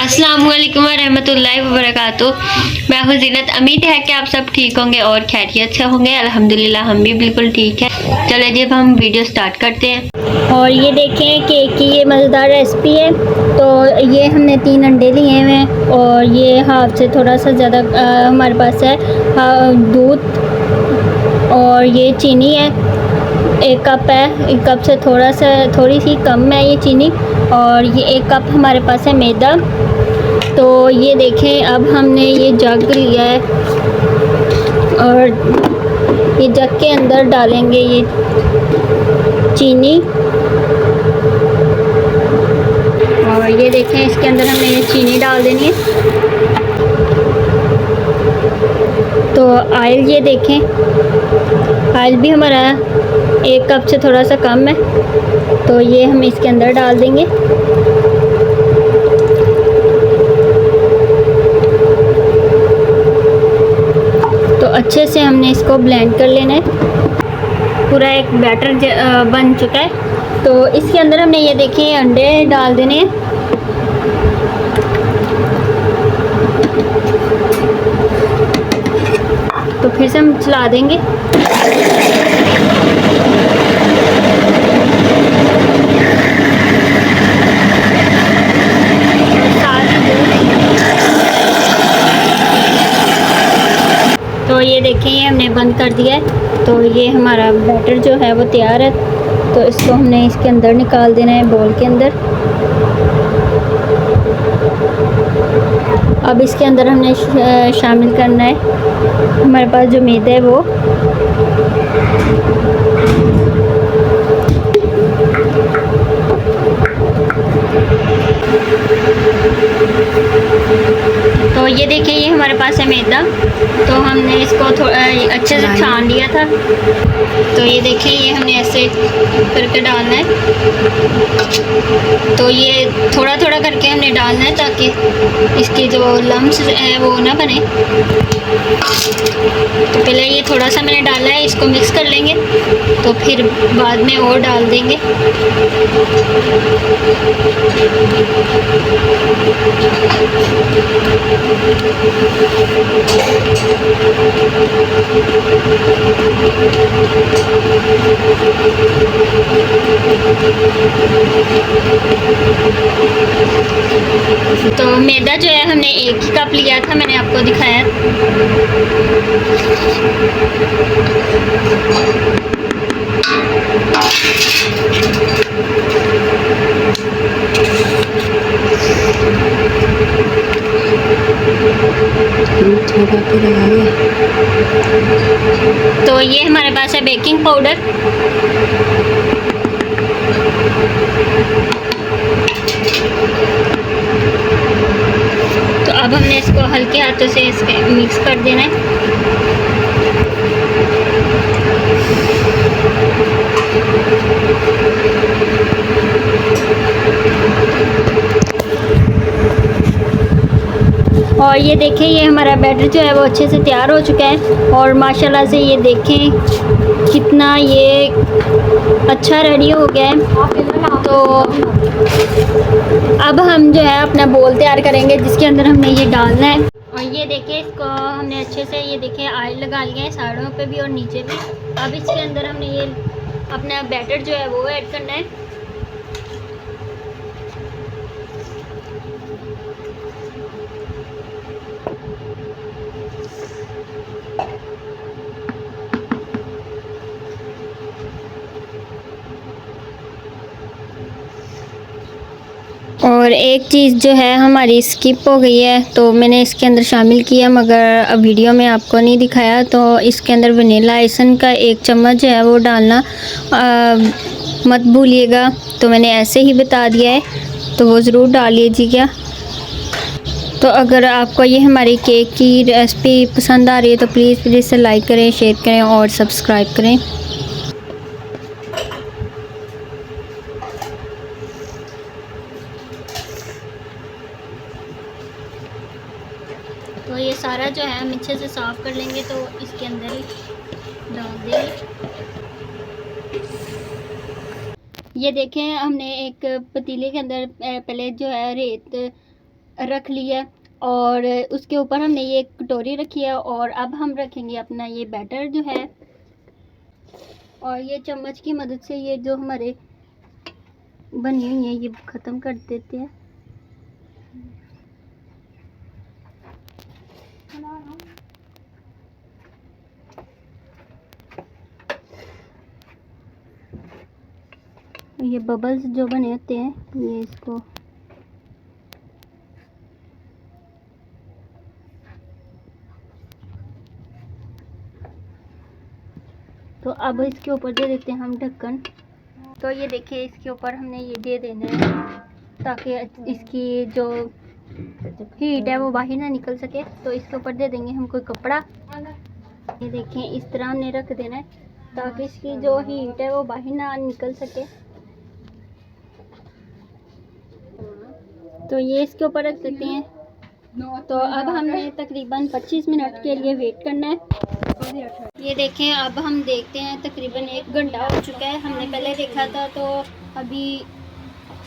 अस्सलाम वालेकुम रहमतुल्लाहि व बरकातुहू। मैं हूँ ज़ीनत। उम्मीद है कि आप सब ठीक होंगे और खैरियत से होंगे। अल्हम्दुलिल्लाह हम भी बिल्कुल ठीक है। चलो जी अब हम वीडियो स्टार्ट करते हैं। और ये देखें केक की ये मज़ेदार रेसिपी है। तो ये हमने 3 अंडे लिए हुए हैं और ये हाफ से थोड़ा सा ज़्यादा हमारे पास है दूध, और ये चीनी है 1 कप है। 1 कप से थोड़ी सी कम है ये चीनी। और ये 1 कप हमारे पास है मैदा। तो ये देखें अब हमने ये जग लिया है और ये जग के अंदर डालेंगे ये चीनी। और ये देखें इसके अंदर हमने ये चीनी डाल देनी है। तो ऑयल ये देखें, ऑयल भी हमारा 1 कप से थोड़ा सा कम है, तो ये हम इसके अंदर डाल देंगे। तो अच्छे से हमने इसको ब्लेंड कर लेना है। पूरा एक बैटर बन चुका है। तो इसके अंदर हमने ये देखिए अंडे डाल देने हैं। तो फिर से हम चला देंगे। तो ये देखिए हमने बंद कर दिया है। तो ये हमारा बैटर जो है वो तैयार है। तो इसको हमने इसके अंदर निकाल देना है बोल के अंदर। अब इसके अंदर हमने शामिल करना है हमारे पास जो मैदा है वो। तो ये देखिए ये हमारे पास है मैदा। तो हमने इसको अच्छे से छान लिया था। तो ये देखिए ये हमने ऐसे करके डालना है। तो ये थोड़ा थोड़ा करके हमने डालना है ताकि इसकी जो लम्स है वो ना बने। तो पहले ये थोड़ा सा मैंने डाला है, इसको मिक्स कर लेंगे। तो फिर बाद में और डाल देंगे। तो मैदा जो है हमने 1 ही कप लिया था, मैंने आपको दिखाया। तो ये हमारे पास है बेकिंग पाउडर। तो अब हमने इसको हल्के हाथों से इसके मिक्स कर देना है। और ये देखें ये हमारा बैटर जो है वो अच्छे से तैयार हो चुका है। और माशाल्लाह से ये देखें कितना ये अच्छा रेडी हो गया है। तो अब हम जो है अपना बोल तैयार करेंगे जिसके अंदर हमने ये डालना है। और ये देखें इसको हमने अच्छे से ये देखें ऑयल लगा लिया है साइडों पे भी और नीचे भी। अब इसके अंदर हमने ये अपना बैटर जो है वो ऐड करना है। और एक चीज़ जो है हमारी स्किप हो गई है, तो मैंने इसके अंदर शामिल किया मगर अब वीडियो में आपको नहीं दिखाया। तो इसके अंदर वनीला एसेंस का 1 चम्मच जो है वो डालना मत भूलिएगा। तो मैंने ऐसे ही बता दिया है, तो वो ज़रूर डाल लीजिएगा। तो अगर आपको ये हमारी केक की रेसिपी पसंद आ रही है तो प्लीज़ इसे लाइक करें, शेयर करें और सब्सक्राइब करें। तो ये सारा जो है हम अच्छे से साफ़ कर लेंगे। तो इसके अंदर ही डाल देंगे। ये देखें हमने एक पतीले के अंदर पहले जो है रेत रख ली है और उसके ऊपर हमने ये कटोरी रखी है और अब हम रखेंगे अपना ये बैटर जो है और ये चम्मच की मदद से ये जो हमारे बनी हुई है ये ख़त्म कर देते हैं। ये बबल्स जो बने होते हैं ये इसको तो अब इसके ऊपर दे देते हैं हम ढक्कन। तो ये देखिए इसके ऊपर हमने ये दे देना है ताकि इसकी जो हीट है वो बाहर ना निकल सके। तो इसके ऊपर दे देंगे हम कोई कपड़ा। ये देखें इस तरह हमने रख देना है ताकि इसकी जो हीट है वो बाहर ना निकल सके। तो ये इसके ऊपर रख देते हैं। तो अब हमने तकरीबन 25 मिनट के लिए वेट करना है। ये देखें अब हम देखते हैं तकरीबन 1 घंटा हो चुका है। हमने पहले देखा था तो अभी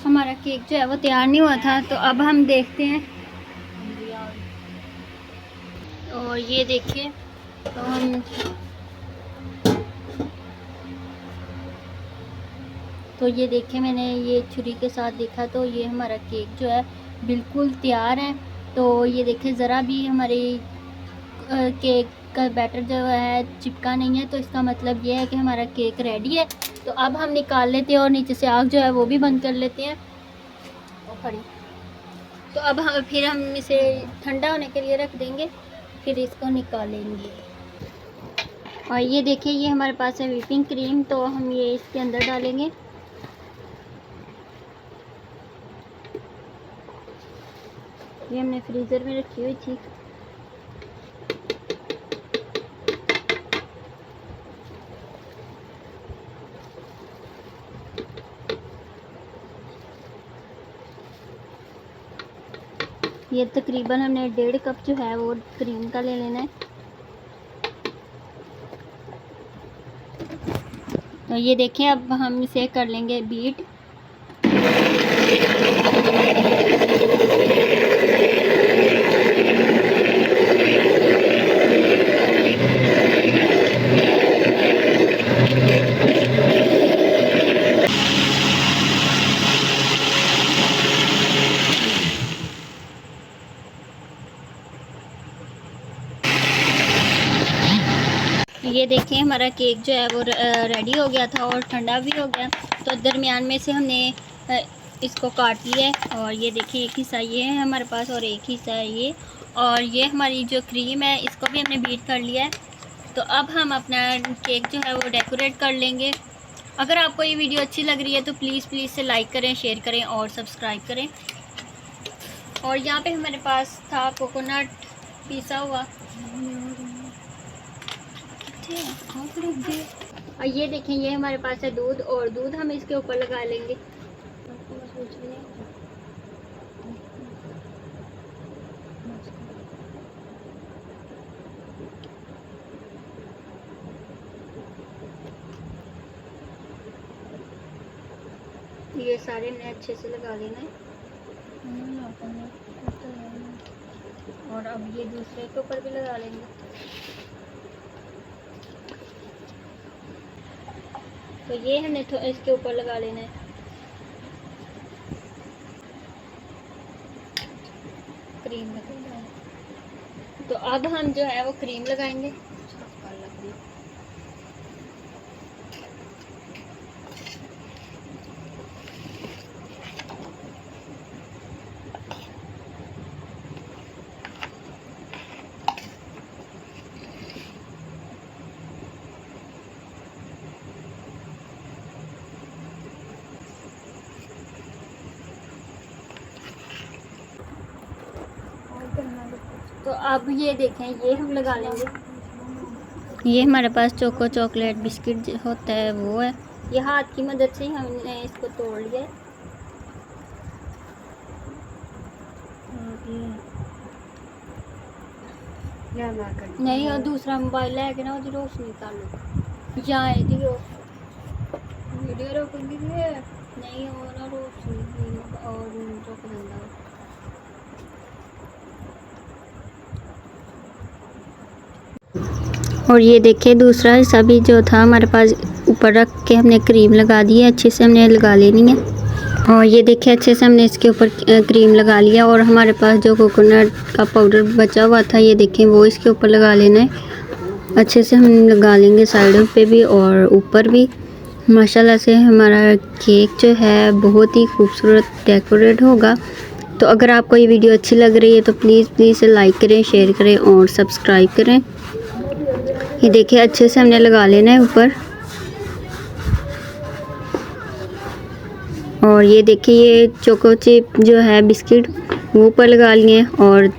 हमारा केक जो है वो तैयार नहीं हुआ था। तो अब हम देखते हैं और ये देखिए तो ये देखें मैंने ये छुरी के साथ देखा तो ये हमारा केक जो है बिल्कुल तैयार है। तो ये देखें ज़रा भी हमारे केक का बैटर जो है चिपका नहीं है। तो इसका मतलब ये है कि हमारा केक रेडी है। तो अब हम निकाल लेते हैं और नीचे से आग जो है वो भी बंद कर लेते हैं। तो अब फिर हम इसे ठंडा होने के लिए रख देंगे, फिर इसको निकालेंगे। और ये देखिए ये हमारे पास है व्हिपिंग क्रीम। तो हम ये इसके अंदर डालेंगे। ये हमने फ्रीज़र में रखी हुई थी। ये तकरीबन हमने 1.5 कप जो है वो क्रीम का ले लेना है। तो ये देखें अब हम इसे कर लेंगे बीट। ये देखें हमारा केक जो है वो रेडी हो गया था और ठंडा भी हो गया। तो दरमियान में से हमने इसको काट लिया है और ये देखें एक हिस्सा ये है हमारे पास और एक हिस्सा है ये। और ये हमारी जो क्रीम है इसको भी हमने बीट कर लिया है। तो अब हम अपना केक जो है वो डेकोरेट कर लेंगे। अगर आपको ये वीडियो अच्छी लग रही है तो प्लीज़ से लाइक करें, शेयर करें और सब्सक्राइब करें। और यहाँ पे हमारे पास था कोकोनट पिसा हुआ। और ये देखें ये हमारे पास है दूध और दूध हम इसके ऊपर लगा लेंगे। ये सारे हमने अच्छे से लगा लेना है। और अब ये दूसरे के ऊपर भी लगा लेंगे। तो ये हमने इसके ऊपर लगा लेना है। क्रीम लगाना है। तो अब हम जो है वो क्रीम लगाएंगे। तो अब ये देखें ये हम लगा लेंगे। ये हमारे पास चोको चॉकलेट बिस्किट होता है वो है। ये हाथ की मदद से ही हमने इसको तोड़ लिया है। नहीं और दूसरा मोबाइल है कि ना वो रोशनी निकालो यहाँ है जी वीडियो रोकेंगे नहीं और रोशनी और जो और ये देखिए दूसरा हिस्सा भी जो था हमारे पास ऊपर रख के हमने क्रीम लगा दी है, अच्छे से हमने लगा लेनी है। और ये देखिए अच्छे से हमने इसके ऊपर क्रीम लगा लिया। और हमारे पास जो कोकोनट का पाउडर बचा हुआ था ये देखें वो इसके ऊपर लगा लेना है। अच्छे से हम लगा लेंगे साइडों पे भी और ऊपर भी। माशाल्लाह से हमारा केक जो है बहुत ही खूबसूरत डेकोरेट होगा। तो अगर आपको ये वीडियो अच्छी लग रही है तो प्लीज़ लाइक करें, शेयर करें और सब्सक्राइब करें। ये देखिए अच्छे से हमने लगा लेना है ऊपर। और ये देखिए ये चोको चिप जो है बिस्किट वो ऊपर लगा लिए। और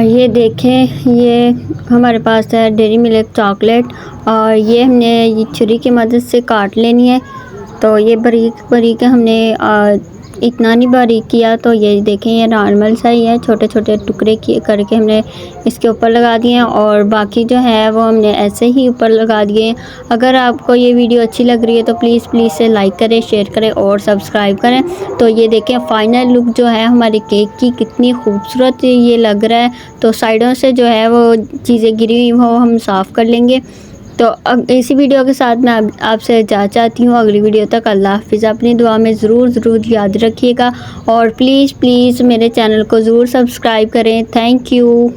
ये देखें ये हमारे पास है डेरी मिल्क चॉकलेट। और ये हमने ये छुरी की मदद से काट लेनी है। तो ये बारीक बारीक हमने इतना नहीं बारीक किया। तो ये देखें ये नॉर्मल सा ही है, छोटे छोटे टुकड़े करके हमने इसके ऊपर लगा दिए हैं। और बाकी जो है वो हमने ऐसे ही ऊपर लगा दिए हैं। अगर आपको ये वीडियो अच्छी लग रही है तो प्लीज़ से लाइक करें, शेयर करें और सब्सक्राइब करें। तो ये देखें फाइनल लुक जो है हमारे केक की कितनी खूबसूरत ये लग रहा है। तो साइडों से जो है वो चीज़ें गिरी हुई वो हम साफ़ कर लेंगे। तो अब इसी वीडियो के साथ मैं आपसे इजाज़त चाहती हूँ। अगली वीडियो तक अल्लाह हाफ़िज़। अपनी दुआ में ज़रूर याद रखिएगा और प्लीज़ मेरे चैनल को ज़रूर सब्सक्राइब करें। Thank you.